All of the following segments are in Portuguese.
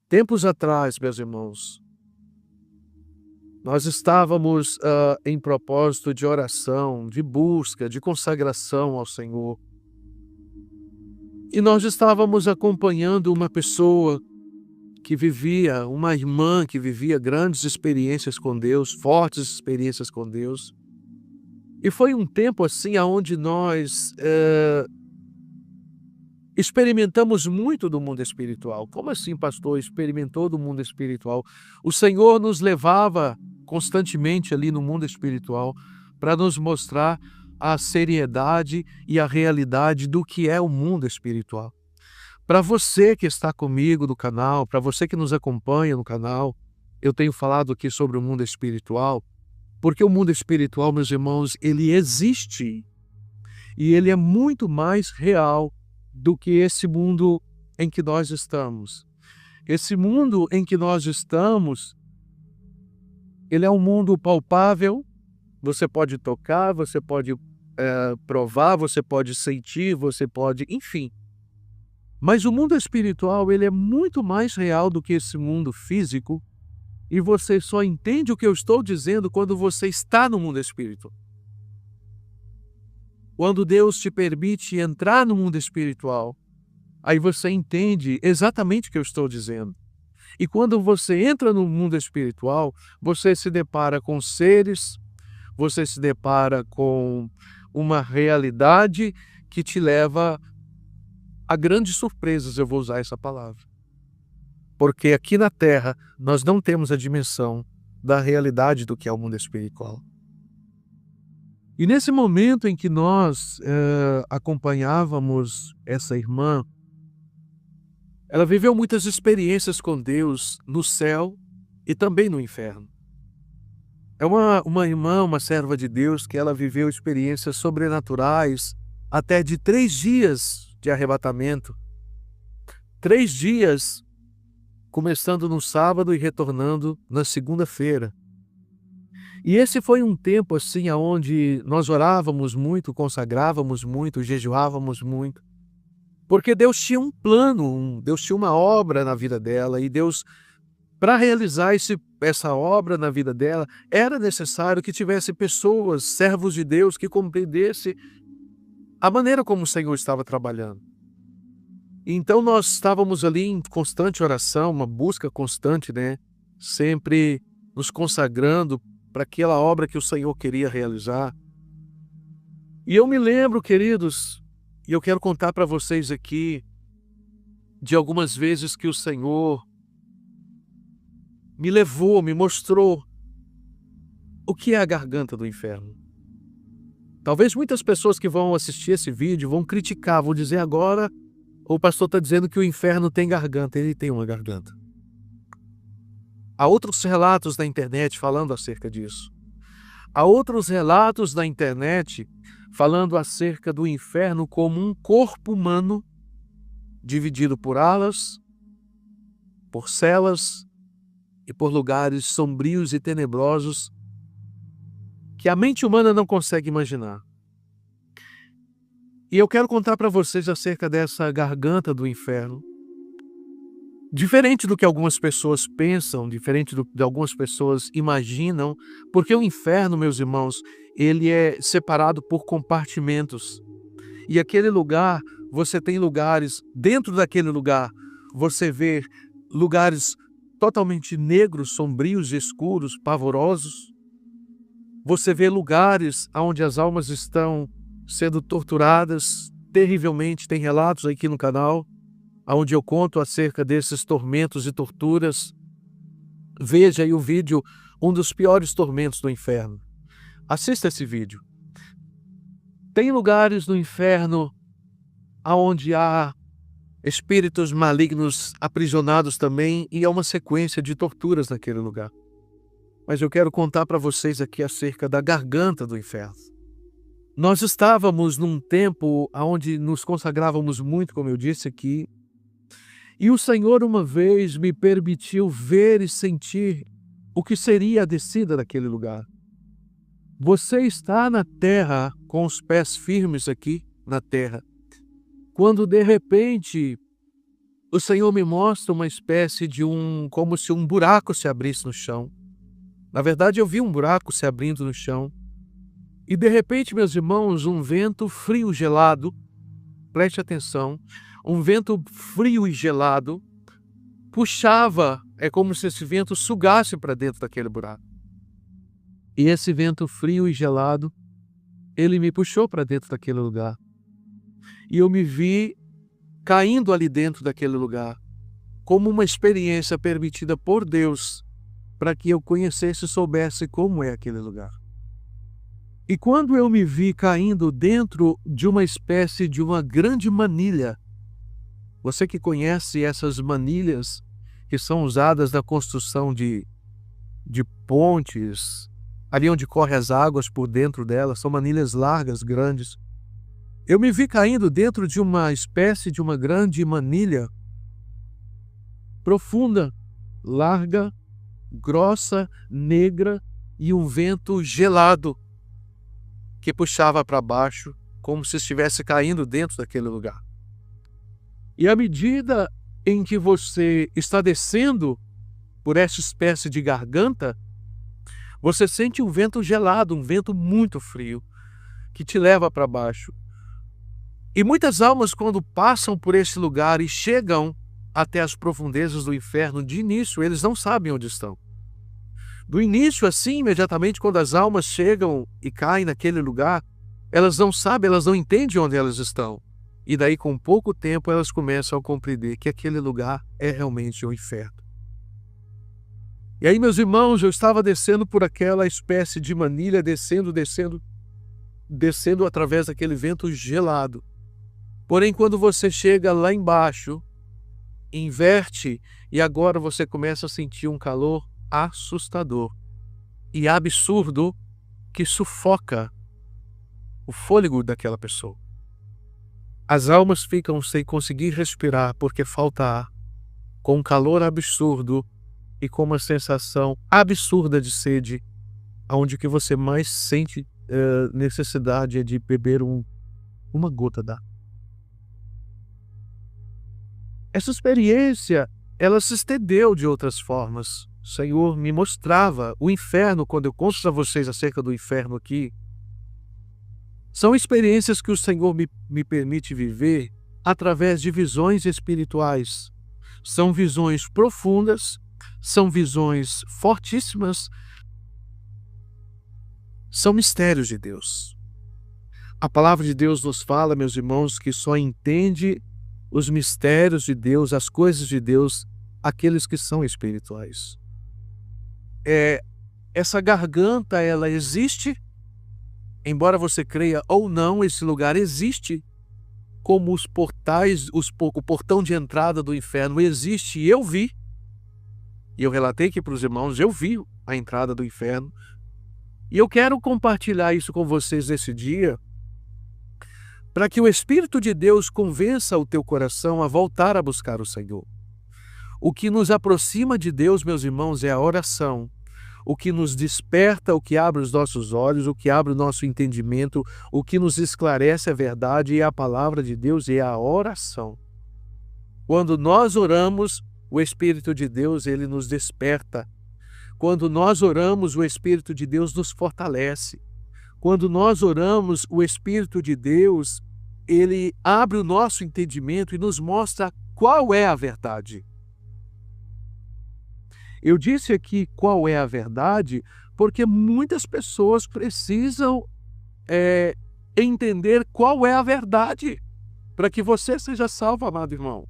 Tempos atrás, meus irmãos, nós estávamos em propósito de oração, de busca, de consagração ao Senhor. E nós estávamos acompanhando uma pessoa uma irmã que vivia grandes experiências com Deus, fortes experiências com Deus. E foi um tempo assim onde nós experimentamos muito do mundo espiritual. Como assim, pastor? Experimentou do mundo espiritual? O Senhor nos levava constantemente ali no mundo espiritual para nos mostrar a seriedade e a realidade do que é o mundo espiritual. Para você que está comigo no canal, para você que nos acompanha no canal, eu tenho falado aqui sobre o mundo espiritual, porque o mundo espiritual, meus irmãos, ele existe e ele é muito mais real do que esse mundo em que nós estamos. Esse mundo em que nós estamos, ele é um mundo palpável, você pode tocar, você pode provar, você pode sentir, você pode, enfim. Mas o mundo espiritual, ele é muito mais real do que esse mundo físico, e você só entende o que eu estou dizendo quando você está no mundo espiritual. Quando Deus te permite entrar no mundo espiritual, aí você entende exatamente o que eu estou dizendo. E quando você entra no mundo espiritual, você se depara com seres, você se depara com uma realidade que te leva a grandes surpresas, eu vou usar essa palavra. Porque aqui na Terra, nós não temos a dimensão da realidade do que é o mundo espiritual. E nesse momento em que nós acompanhávamos essa irmã, ela viveu muitas experiências com Deus no céu e também no inferno. É uma irmã, uma serva de Deus, que ela viveu experiências sobrenaturais até de 3 dias de arrebatamento. 3 dias, começando no sábado e retornando na segunda-feira. E esse foi um tempo assim onde nós orávamos muito, consagrávamos muito, jejuávamos muito, porque Deus tinha um plano, Deus tinha uma obra na vida dela, e Deus, para realizar essa obra na vida dela, era necessário que tivesse pessoas, servos de Deus, que compreendessem a maneira como o Senhor estava trabalhando. Então nós estávamos ali em constante oração, uma busca constante, sempre nos consagrando para aquela obra que o Senhor queria realizar. E eu me lembro, queridos, e eu quero contar para vocês aqui, de algumas vezes que o Senhor me levou, me mostrou o que é a garganta do inferno. Talvez muitas pessoas que vão assistir esse vídeo vão criticar, vão dizer agora, o pastor está dizendo que o inferno tem garganta. Ele tem uma garganta. Há outros relatos na internet falando acerca disso. Há outros relatos na internet falando acerca do inferno como um corpo humano dividido por alas, por celas e por lugares sombrios e tenebrosos que a mente humana não consegue imaginar. E eu quero contar para vocês acerca dessa garganta do inferno. Diferente do que algumas pessoas pensam, diferente do que algumas pessoas imaginam, porque o inferno, meus irmãos, ele é separado por compartimentos. E aquele lugar, você tem lugares, dentro daquele lugar, você vê lugares totalmente negros, sombrios, escuros, pavorosos. Você vê lugares onde as almas estão sendo torturadas terrivelmente. Tem relatos aqui no canal, onde eu conto acerca desses tormentos e torturas. Veja aí o vídeo, um dos piores tormentos do inferno. Assista esse vídeo. Tem lugares no inferno onde há espíritos malignos aprisionados também, e há uma sequência de torturas naquele lugar. Mas eu quero contar para vocês aqui acerca da garganta do inferno. Nós estávamos num tempo onde nos consagrávamos muito, como eu disse aqui, e o Senhor uma vez me permitiu ver e sentir o que seria a descida daquele lugar. Você está na terra, com os pés firmes aqui na terra, quando de repente o Senhor me mostra uma espécie de como se um buraco se abrisse no chão. Na verdade, eu vi um buraco se abrindo no chão. E de repente, meus irmãos, um vento frio e gelado, preste atenção, um vento frio e gelado puxava, é como se esse vento sugasse para dentro daquele buraco. E esse vento frio e gelado, ele me puxou para dentro daquele lugar. E eu me vi caindo ali dentro daquele lugar, como uma experiência permitida por Deus, para que eu conhecesse e soubesse como é aquele lugar. E quando eu me vi caindo dentro de uma espécie de uma grande manilha, você que conhece essas manilhas que são usadas na construção de pontes, ali onde correm as águas por dentro delas, são manilhas largas, grandes. Eu me vi caindo dentro de uma espécie de uma grande manilha profunda, larga, grossa, negra e um vento gelado que puxava para baixo como se estivesse caindo dentro daquele lugar. E à medida em que você está descendo por essa espécie de garganta, você sente um vento gelado, um vento muito frio, que te leva para baixo. E muitas almas, quando passam por esse lugar e chegam até as profundezas do inferno, de início eles não sabem onde estão. Do início, assim, imediatamente quando as almas chegam e caem naquele lugar, elas não sabem, elas não entendem onde elas estão. E daí, com pouco tempo, elas começam a compreender que aquele lugar é realmente o inferno. E aí, meus irmãos, eu estava descendo por aquela espécie de manilha, descendo através daquele vento gelado. Porém, quando você chega lá embaixo, inverte e agora você começa a sentir um calor assustador e absurdo que sufoca o fôlego daquela pessoa. As almas ficam sem conseguir respirar porque falta ar, com um calor absurdo e com uma sensação absurda de sede, onde que você mais sente necessidade é de beber uma gota d'água. Essa experiência, ela se estendeu de outras formas. O Senhor me mostrava o inferno, quando eu conto a vocês acerca do inferno aqui. São experiências que o Senhor me permite viver através de visões espirituais. São visões profundas, são visões fortíssimas, são mistérios de Deus. A palavra de Deus nos fala, meus irmãos, que só entende os mistérios de Deus, as coisas de Deus, aqueles que são espirituais. Essa garganta, ela existe, embora você creia ou não, esse lugar existe, como os portais, o portão de entrada do inferno existe, e eu vi. E eu relatei aqui para os irmãos, eu vi a entrada do inferno. E eu quero compartilhar isso com vocês nesse dia, para que o Espírito de Deus convença o teu coração a voltar a buscar o Senhor. O que nos aproxima de Deus, meus irmãos, é a oração. O que nos desperta, o que abre os nossos olhos, o que abre o nosso entendimento, o que nos esclarece a verdade é a palavra de Deus, é a oração. Quando nós oramos, o Espírito de Deus, ele nos desperta. Quando nós oramos, o Espírito de Deus nos fortalece. Quando nós oramos, o Espírito de Deus, ele abre o nosso entendimento e nos mostra qual é a verdade. Eu disse aqui qual é a verdade, porque muitas pessoas precisam entender qual é a verdade, para que você seja salvo, amado irmão.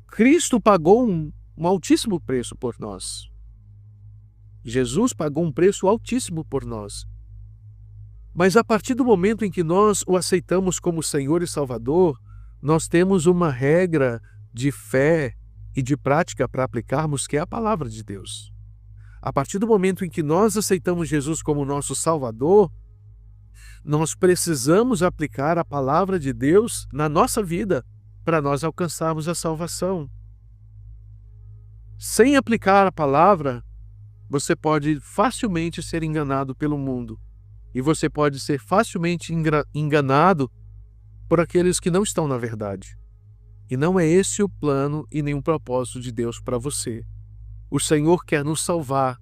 Cristo pagou um altíssimo preço por nós. Jesus pagou um preço altíssimo por nós. Mas a partir do momento em que nós o aceitamos como Senhor e Salvador, nós temos uma regra de fé e de prática para aplicarmos, que é a palavra de Deus. A partir do momento em que nós aceitamos Jesus como nosso Salvador, nós precisamos aplicar a palavra de Deus na nossa vida para nós alcançarmos a salvação. Sem aplicar a palavra, você pode facilmente ser enganado pelo mundo. E você pode ser facilmente enganado por aqueles que não estão na verdade. E não é esse o plano e nem o propósito de Deus para você. O Senhor quer nos salvar.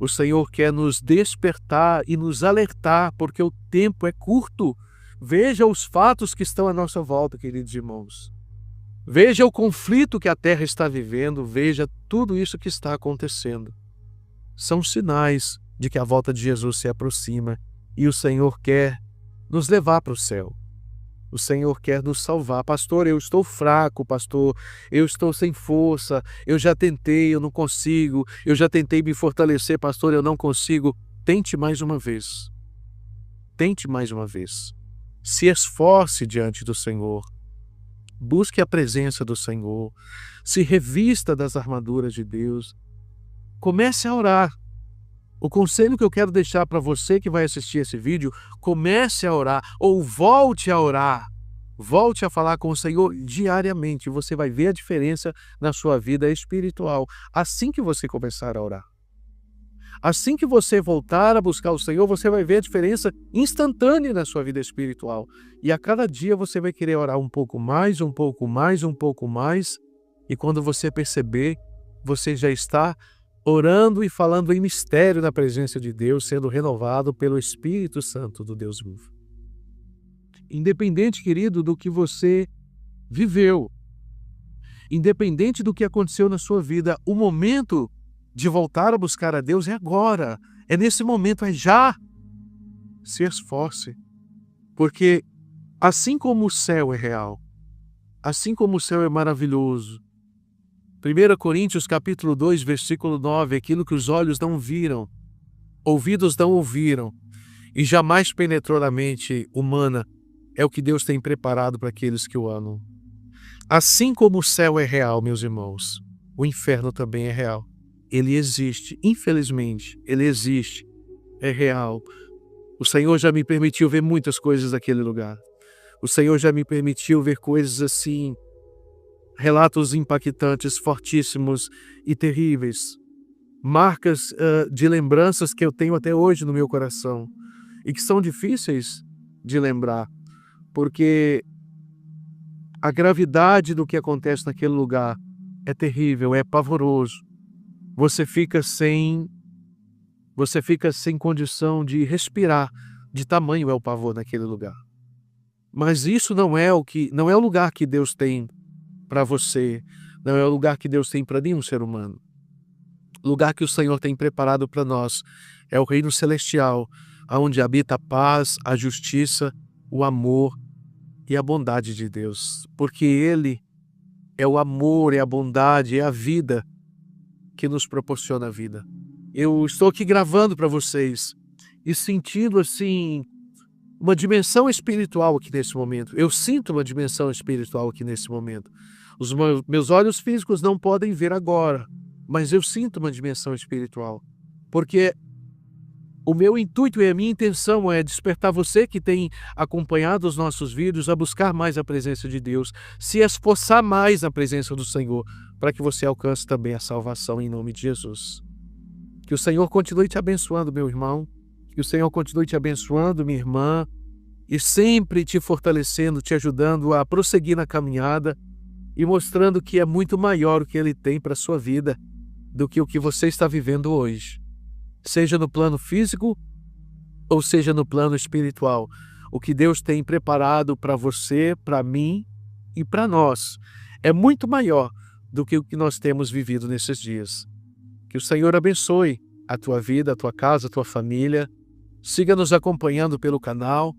O Senhor quer nos despertar e nos alertar, porque o tempo é curto. Veja os fatos que estão à nossa volta, queridos irmãos. Veja o conflito que a terra está vivendo, veja tudo isso que está acontecendo. São sinais de que a volta de Jesus se aproxima e o Senhor quer nos levar para o céu. O Senhor quer nos salvar. Pastor, eu estou fraco, pastor, eu estou sem força, eu já tentei, eu não consigo, eu já tentei me fortalecer, pastor, eu não consigo. Tente mais uma vez. Tente mais uma vez. Se esforce diante do Senhor. Busque a presença do Senhor. Se revista das armaduras de Deus. Comece a orar. O conselho que eu quero deixar para você que vai assistir esse vídeo, comece a orar ou volte a orar. Volte a falar com o Senhor diariamente. Você vai ver a diferença na sua vida espiritual assim que você começar a orar. Assim que você voltar a buscar o Senhor, você vai ver a diferença instantânea na sua vida espiritual. E a cada dia você vai querer orar um pouco mais, um pouco mais, um pouco mais. E quando você perceber, você já está orando e falando em mistério na presença de Deus, sendo renovado pelo Espírito Santo do Deus vivo. Independente, querido, do que você viveu, independente do que aconteceu na sua vida, o momento de voltar a buscar a Deus é agora, é nesse momento, é já. Se esforce, porque assim como o céu é real, assim como o céu é maravilhoso, 1 Coríntios capítulo 2, versículo 9, aquilo que os olhos não viram, ouvidos não ouviram, e jamais penetrou na mente humana, é o que Deus tem preparado para aqueles que o amam. Assim como o céu é real, meus irmãos, o inferno também é real. Ele existe, infelizmente, ele existe, é real. O Senhor já me permitiu ver muitas coisas daquele lugar. O Senhor já me permitiu ver coisas assim, relatos impactantes, fortíssimos e terríveis. Marcas de lembranças que eu tenho até hoje no meu coração e que são difíceis de lembrar, porque a gravidade do que acontece naquele lugar é terrível, é pavoroso. Você fica sem condição de respirar, de tamanho é o pavor naquele lugar. Mas isso não é o lugar que Deus tem para você, não é o lugar que Deus tem para nenhum ser humano. O lugar que o Senhor tem preparado para nós é o reino celestial, onde habita a paz, a justiça, o amor e a bondade de Deus, porque Ele é o amor, é a bondade, é a vida que nos proporciona a vida. Eu estou aqui gravando para vocês e sentindo assim uma dimensão espiritual aqui nesse momento. Eu sinto uma dimensão espiritual aqui nesse momento. Os meus olhos físicos não podem ver agora, mas eu sinto uma dimensão espiritual, porque o meu intuito e a minha intenção é despertar você que tem acompanhado os nossos vídeos a buscar mais a presença de Deus, se esforçar mais na presença do Senhor, para que você alcance também a salvação em nome de Jesus. Que o Senhor continue te abençoando, meu irmão, que o Senhor continue te abençoando, minha irmã, e sempre te fortalecendo, te ajudando a prosseguir na caminhada e mostrando que é muito maior o que Ele tem para a sua vida do que o que você está vivendo hoje. Seja no plano físico ou seja no plano espiritual. O que Deus tem preparado para você, para mim e para nós é muito maior do que o que nós temos vivido nesses dias. Que o Senhor abençoe a tua vida, a tua casa, a tua família. Siga nos acompanhando pelo canal.